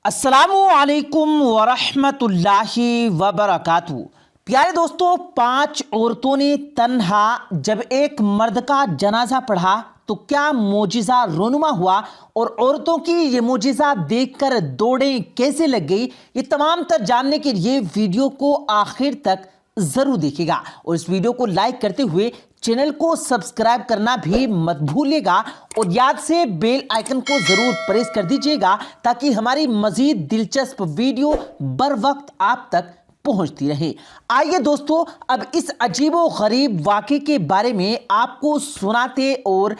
السلام علیکم ورحمۃ اللہ وبرکاتہ۔ پیارے دوستوں، 5 عورتوں نے تنہا جب ایک مرد کا جنازہ پڑھا تو کیا معجزہ رونما ہوا، اور عورتوں کی یہ معجزہ دیکھ کر دوڑیں کیسے لگ گئی، یہ تمام تر جاننے کے لیے ویڈیو کو آخر تک ضرور دیکھیے گا، اور اس ویڈیو کو لائک کرتے ہوئے چینل کو سبسکرائب کرنا بھی مت بھولیے گا، اور یاد سے بیل آئیکن کو ضرور پریس کر دیجیے گا تاکہ ہماری مزید دلچسپ ویڈیو بر وقت آپ تک پہنچتی رہے۔ آئیے دوستو، اب اس عجیب و غریب واقعے کے بارے میں آپ کو سناتے اور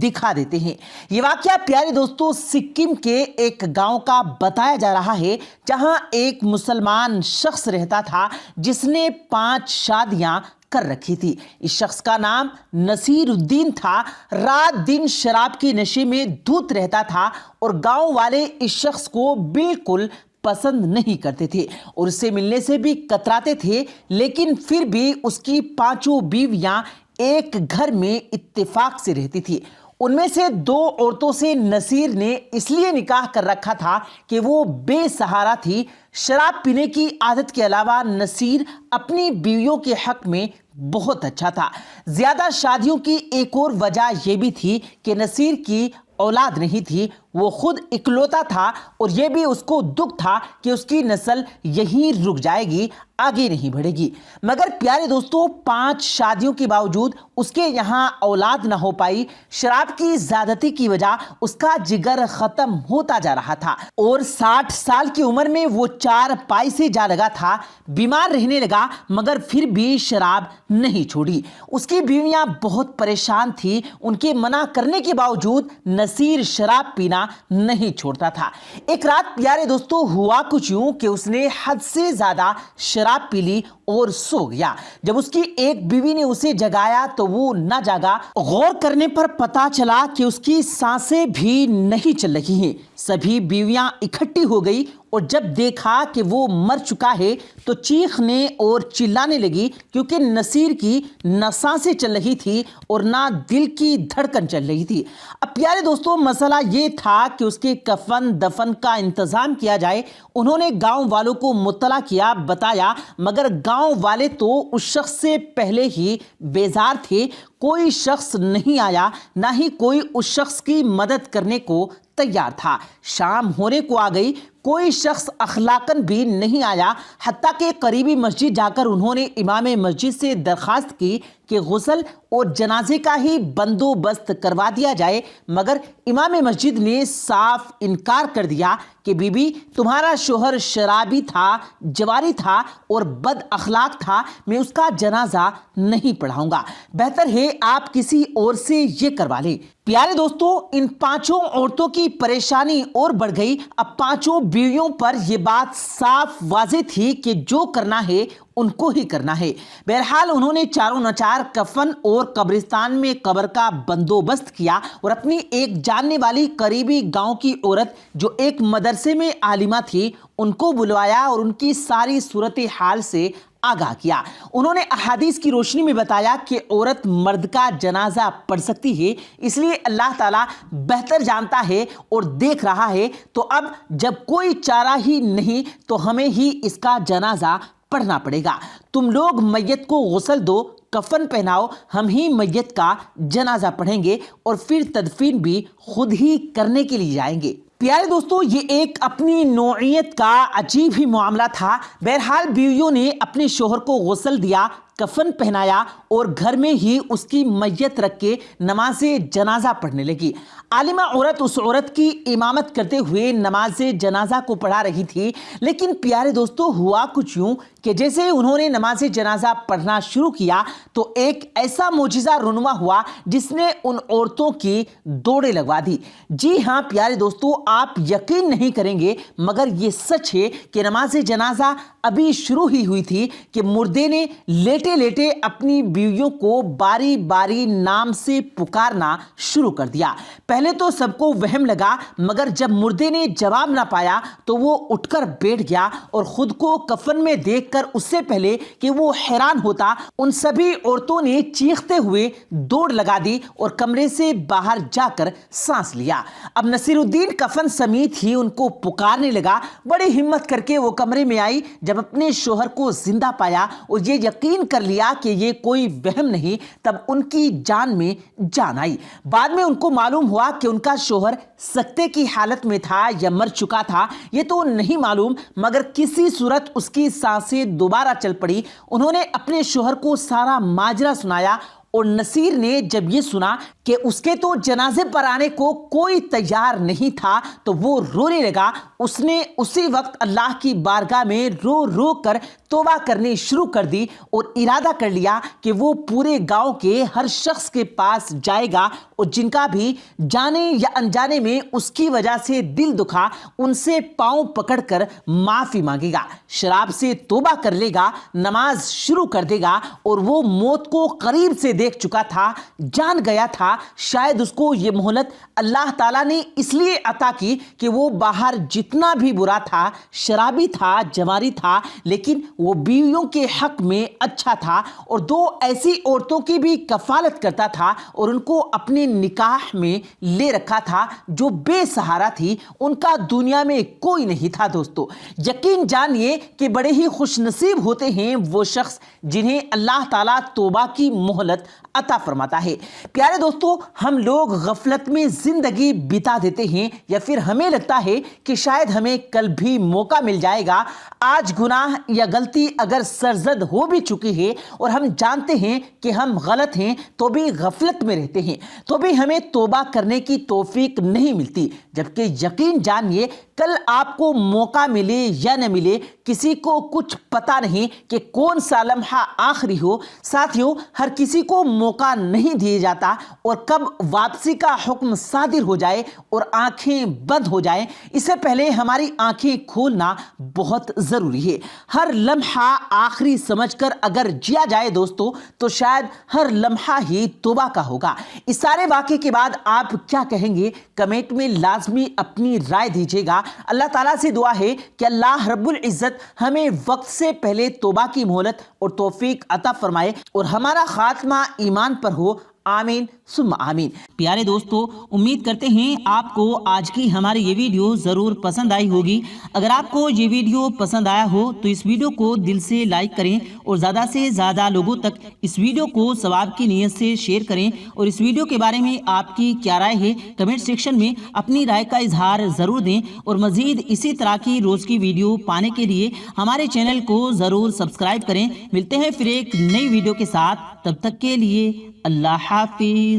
دکھا دیتے ہیں۔ یہ واقعہ پیارے دوستو سکم کے ایک گاؤں کا بتایا جا رہا ہے، جہاں ایک مسلمان شخص رہتا تھا جس نے 5 شادیاں کر رکھی تھی۔ اس شخص کا نام نصیر الدین تھا۔ رات دن شراب کے نشے میں دھت رہتا تھا، اور گاؤں والے اس شخص کو بالکل پسند نہیں کرتے تھے اور اس سے ملنے سے بھی کتراتے تھے، لیکن پھر بھی اس کی 5 بیویاں ایک گھر میں اتفاق سے رہتی تھی۔ ان میں سے 2 عورتوں سے نصیر نے اس لیے نکاح کر رکھا تھا کہ وہ بے سہارا تھی۔ شراب پینے کی عادت کے علاوہ نصیر اپنی بیویوں کے حق میں بہت اچھا تھا۔ زیادہ شادیوں کی ایک اور وجہ یہ بھی تھی کہ نصیر کی اولاد نہیں تھی، وہ خود اکلوتا تھا، اور یہ بھی اس کو دکھ تھا کہ اس کی نسل یہیں رک جائے گی، آگے نہیں بڑھے گی۔ مگر پیارے دوستو، 5 شادیوں کے باوجود اس کے یہاں اولاد نہ ہو پائی۔ شراب کی زیادتی کی وجہ اس کا جگر ختم ہوتا جا رہا تھا، اور 60 سال کی عمر میں وہ 4 پائی سے جا لگا تھا۔ بیمار رہنے لگا، مگر پھر بھی شراب نہیں چھوڑی۔ اس کی بیویاں بہت پریشان تھی، ان کے منع کرنے کے باوجود نصیر شراب پینا نہیں چھوڑتا تھا۔ ایک رات پیارے دوستو ہوا کچھ یوں کہ اس نے حد سے زیادہ شراب پی لی اور سو گیا۔ جب اس کی ایک بیوی نے اسے جگایا تو وہ نہ جاگا۔ غور کرنے پر پتا چلا کہ اس کی سانسیں بھی نہیں چل رہی ہیں۔ سبھی بیویاں اکٹھی ہو گئی، اور جب دیکھا کہ وہ مر چکا ہے تو چیخنے اور چلانے لگی، کیونکہ نصیر کی نہ سانسیں چل رہی تھی اور نہ دل کی دھڑکن چل رہی تھی۔ اب پیارے دوستو، مسئلہ یہ تھا کہ اس کے کفن دفن کا انتظام کیا جائے۔ انہوں نے گاؤں والوں کو مطلع کیا، بتایا، مگر گاؤں والے تو اس شخص سے پہلے ہی بیزار تھے۔ کوئی شخص نہیں آیا، نہ ہی کوئی اس شخص کی مدد کرنے کو تیار تھا۔ شام ہونے کو آ گئی، کوئی شخص اخلاقاً بھی نہیں آیا، حتیٰ کہ قریبی مسجد جا کر انہوں نے امام مسجد سے درخواست کی کہ غسل اور جنازے کا ہی بندوبست کروا دیا جائے، مگر امام مسجد نے صاف انکار کر دیا کہ بی بی، تمہارا شوہر شرابی تھا، جواری تھا اور بد اخلاق تھا، میں اس کا جنازہ نہیں پڑھاؤں گا، بہتر ہے آپ کسی اور سے یہ کروا لیں۔ پیارے دوستو، ان 5 عورتوں کی پریشانی اور بڑھ گئی۔ اب 5 بیویوں پر یہ بات صاف واضح تھی کہ جو کرنا ہے ان کو ہی کرنا ہے۔ بہرحال انہوں نے چاروں ناچار کفن اور قبرستان میں قبر کا بندوبست کیا، اور اپنی ایک جاننے والی قریبی گاؤں کی عورت جو ایک مدرسے میں عالمہ تھی، ان کو بلوایا اور ان کی ساری صورتحال سے آگاہ کیا۔ انہوں نے احادیث کی روشنی میں بتایا کہ عورت مرد کا جنازہ پڑھ سکتی ہے، اس لیے اللہ تعالیٰ بہتر جانتا ہے اور دیکھ رہا ہے، تو اب جب کوئی چارہ ہی نہیں تو ہمیں ہی اس کا جنازہ پڑھنا پڑے گا۔ تم لوگ میت کو غسل دو، کفن پہناؤ، ہم ہی میت کا جنازہ پڑھیں گے اور پھر تدفین بھی خود ہی کرنے کے لیے جائیں گے۔ پیارے دوستو، یہ ایک اپنی نوعیت کا عجیب ہی معاملہ تھا۔ بہرحال بیویوں نے اپنے شوہر کو غسل دیا، کفن پہنایا، اور گھر میں ہی اس کی میت رکھ کے نماز جنازہ پڑھنے لگی۔ عالمہ عورت اس عورت کی امامت کرتے ہوئے نماز جنازہ کو پڑھا رہی تھی، لیکن پیارے دوستو ہوا کچھ یوں کہ جیسے انہوں نے نماز جنازہ پڑھنا شروع کیا تو ایک ایسا معجزہ رونما ہوا جس نے ان عورتوں کی دوڑیں لگوا دی۔ جی ہاں پیارے دوستو، آپ یقین نہیں کریں گے، مگر یہ سچ ہے کہ نماز جنازہ ابھی شروع ہی ہوئی تھی کہ مردے نے لیٹ لیٹے لیٹے اپنی بیویوں کو باری باری نام سے پکارنا شروع کر دیا۔ پہلے تو سب کو وہم لگا، مگر جب مردے نے جواب نہ پایا تو وہ اٹھ کر بیٹھ گیا اور خود کو کفن میں دیکھ کر اس سے پہلے کہ وہ حیران ہوتا، ان سبھی عورتوں نے چیختے ہوئے دوڑ لگا دی اور کمرے سے باہر جا کر سانس لیا۔ اب نصیر الدین کفن سمیت ہی ان کو پکارنے لگا۔ بڑی ہمت کر کے وہ کمرے میں آئی۔ جب اپنے شوہر کو زندہ پایا اور یہ یقین کر لیا کہ یہ کوئی وہم نہیں، تب ان کی جان میں جان آئی۔ بعد میں ان کو معلوم ہوا کہ ان کا شوہر سکتے کی حالت میں تھا یا مر چکا تھا، یہ تو نہیں معلوم، مگر کسی صورت اس کی سانسیں دوبارہ چل پڑی۔ انہوں نے اپنے شوہر کو سارا ماجرا سنایا اور نصیر نے جب یہ سنا کہ اس کے تو جنازے پر آنے کو کوئی تیار نہیں تھا تو وہ رونے لگا۔ اس نے اسی وقت اللہ کی بارگاہ میں رو رو کر توبہ کرنی شروع کر دی اور ارادہ کر لیا کہ وہ پورے گاؤں کے ہر شخص کے پاس جائے گا اور جن کا بھی جانے یا انجانے میں اس کی وجہ سے دل دکھا، ان سے پاؤں پکڑ کر معافی مانگے گا، شراب سے توبہ کر لے گا، نماز شروع کر دے گا۔ اور وہ موت کو قریب سے دیکھ چکا تھا، جان گیا تھا شاید اس کو یہ مہلت اللہ تعالیٰ نے اس لیے عطا کی کہ وہ باہر جتنا بھی برا تھا، شرابی تھا، جواری تھا، لیکن وہ بیویوں کے حق میں اچھا تھا اور دو ایسی عورتوں کی بھی کفالت کرتا تھا اور ان کو اپنے نکاح میں لے رکھا تھا جو بے سہارا تھی، ان کا دنیا میں کوئی نہیں تھا۔ دوستو یقین جانیے کہ بڑے ہی خوش نصیب ہوتے ہیں وہ شخص جنہیں اللہ تعالیٰ توبہ کی مہلت عطا فرماتا ہے۔ پیارے دوستو، ہم لوگ غفلت میں زندگی بتا دیتے ہیں یا پھر ہمیں لگتا ہے کہ شاید ہمیں کل بھی موقع مل جائے گا۔ آج گناہ یا غلطی اگر سرزد ہو بھی چکی ہے اور ہم جانتے ہیں کہ ہم غلط ہیں تو بھی غفلت میں رہتے ہیں، تو بھی ہمیں توبہ کرنے کی توفیق نہیں ملتی، جبکہ یقین جانیے کل آپ کو موقع ملے یا نہ ملے کسی کو کچھ پتہ نہیں کہ کون سا لمحہ آخری ہو۔ ساتھیوں، ہر کسی کو موقع نہیں دیا جاتا اور کب واپسی کا حکم صادر ہو جائے اور آنکھیں بند ہو جائیں، اس سے پہلے ہماری آنکھیں کھولنا بہت ضروری ہے۔ ہر لمحہ آخری سمجھ کر اگر جیا جائے دوستو تو شاید ہر لمحہ ہی توبہ کا ہوگا۔ اس سارے واقعے کے بعد آپ کیا کہیں گے؟ کمنٹ میں لازمی اپنی رائے دیجیے گا۔ اللہ تعالیٰ سے دعا ہے کہ اللہ رب العزت ہمیں وقت سے پہلے توبہ کی مہلت اور توفیق عطا فرمائے اور ہمارا خاتمہ ایمان پر ہو، آمین ثم آمین۔ پیارے دوستو، امید کرتے ہیں آپ کو آج کی ہماری یہ ویڈیو ضرور پسند آئی ہوگی۔ اگر آپ کو یہ ویڈیو پسند آیا ہو تو اس ویڈیو کو دل سے لائک کریں اور زیادہ سے زیادہ لوگوں تک اس ویڈیو کو ثواب کی نیت سے شیئر کریں، اور اس ویڈیو کے بارے میں آپ کی کیا رائے ہے کمنٹ سیکشن میں اپنی رائے کا اظہار ضرور دیں، اور مزید اسی طرح کی روز کی ویڈیو پانے کے لیے ہمارے چینل کو ضرور سبسکرائب کریں۔ ملتے ہیں پھر ایک نئی ویڈیو کے ساتھ، تب تک کے لیے اللہ حافظ۔